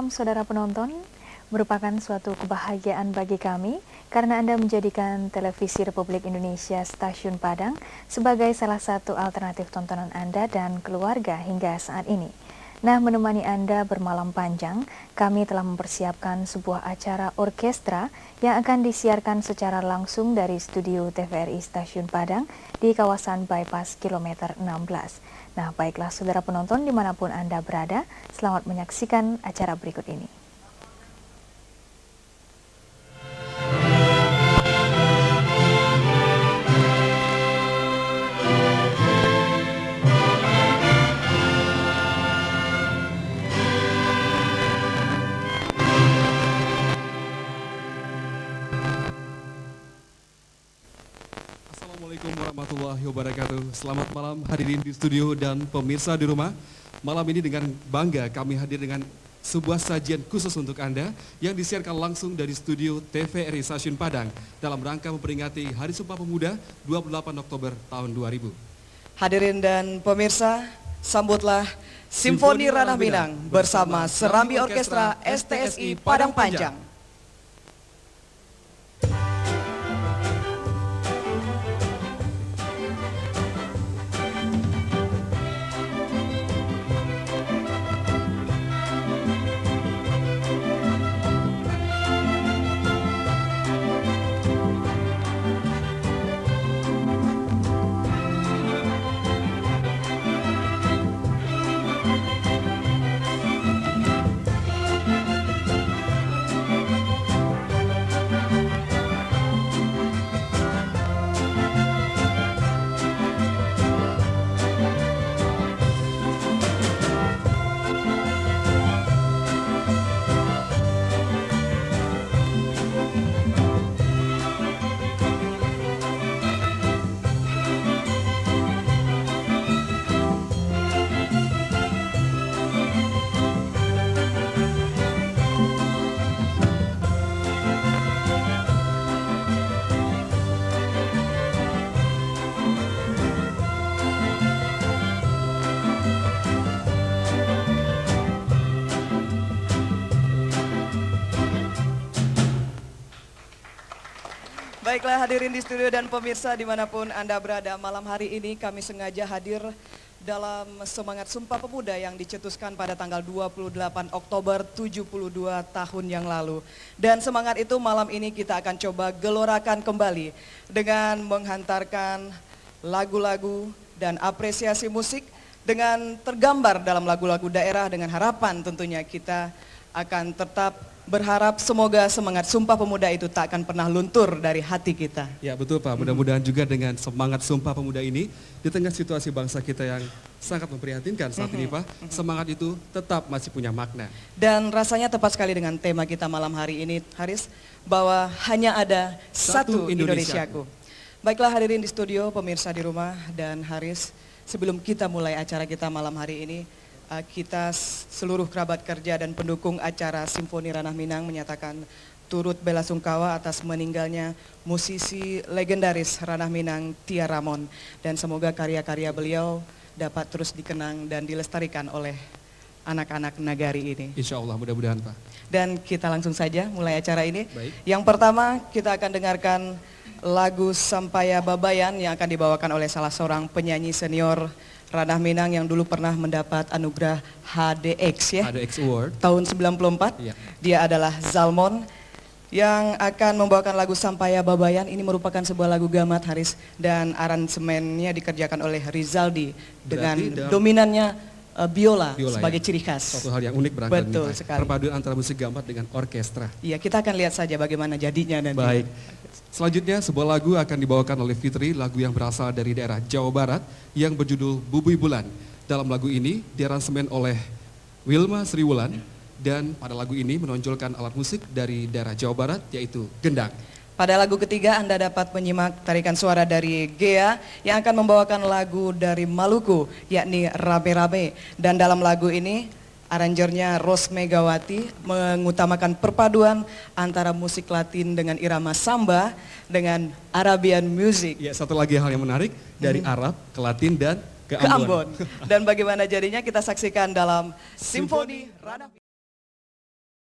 malam saudara penonton, merupakan suatu kebahagiaan bagi kami karena Anda menjadikan Televisi Republik Indonesia Stasiun Padang sebagai salah satu alternatif tontonan Anda dan keluarga hingga saat ini. Nah, menemani Anda bermalam panjang, kami telah mempersiapkan sebuah acara orkestra yang akan disiarkan secara langsung dari studio TVRI Stasiun Padang di kawasan Bypass Kilometer 16. Nah, baiklah saudara penonton dimanapun Anda berada, selamat menyaksikan acara berikut ini. Assalamualaikum warahmatullahi wabarakatuh. Selamat malam hadirin di studio dan pemirsa di rumah. Malam ini dengan bangga kami hadir dengan sebuah sajian khusus untuk Anda yang disiarkan langsung dari studio TVRI Stasiun Padang dalam rangka memperingati Hari Sumpah Pemuda 28 Oktober tahun 2000. Hadirin dan pemirsa, sambutlah Simfoni Ranah Minang bersama Serambi Orkestra STSI Padang Panjang. Baiklah hadirin di studio dan pemirsa dimanapun Anda berada, malam hari ini kami sengaja hadir dalam semangat Sumpah Pemuda yang dicetuskan pada tanggal 28 Oktober 72 tahun yang lalu. Dan semangat itu malam ini kita akan coba gelorakan kembali dengan menghantarkan lagu-lagu dan apresiasi musik dengan tergambar dalam lagu-lagu daerah dengan harapan tentunya kita akan tetap berharap semoga semangat Sumpah Pemuda itu tak akan pernah luntur dari hati kita. Ya betul Pak, mudah-mudahan juga dengan semangat Sumpah Pemuda ini di tengah situasi bangsa kita yang sangat memprihatinkan saat ini Pak, semangat itu tetap masih punya makna. Dan rasanya tepat sekali dengan tema kita malam hari ini Haris, bahwa hanya ada satu Indonesiaku. Baiklah hadirin di studio, pemirsa di rumah dan Haris, sebelum kita mulai acara kita malam hari ini, kita seluruh kerabat kerja dan pendukung acara Simfoni Ranah Minang menyatakan turut belasungkawa atas meninggalnya musisi legendaris Ranah Minang Tia Ramon, dan semoga karya-karya beliau dapat terus dikenang dan dilestarikan oleh anak-anak nagari ini. Insya Allah mudah-mudahan Pak. Dan kita langsung saja mulai acara ini. Baik. Yang pertama kita akan dengarkan lagu Sampaya Babayan yang akan dibawakan oleh salah seorang penyanyi senior Ranah Minang yang dulu pernah mendapat anugerah HDX ya. HDX Award. Tahun 94. Ya. Dia adalah Zalmon yang akan membawakan lagu Sampaya Babayan. Ini merupakan sebuah lagu gamat Haris dan aransemennya dikerjakan oleh Rizaldi dengan dominannya biola sebagai ciri khas. Suatu hal yang unik berangkat. Betul sekali. Perpaduan antara musik gamat dengan orkestra. Iya, kita akan lihat saja bagaimana jadinya nanti. Baik. Selanjutnya sebuah lagu akan dibawakan oleh Fitri, lagu yang berasal dari daerah Jawa Barat yang berjudul Bubui Bulan. Dalam lagu ini diaransemen oleh Wilma Sriwulan dan pada lagu ini menonjolkan alat musik dari daerah Jawa Barat yaitu gendang. Pada lagu ketiga Anda dapat menyimak tarikan suara dari Gea yang akan membawakan lagu dari Maluku yakni Rabe Rabe, dan dalam lagu ini aranjernya Ros Megawati mengutamakan perpaduan antara musik Latin dengan irama samba dengan Arabian music. Ya, satu lagi hal yang menarik dari Arab ke Latin dan ke Ambon. Dan bagaimana jadinya kita saksikan dalam Simfoni Ranah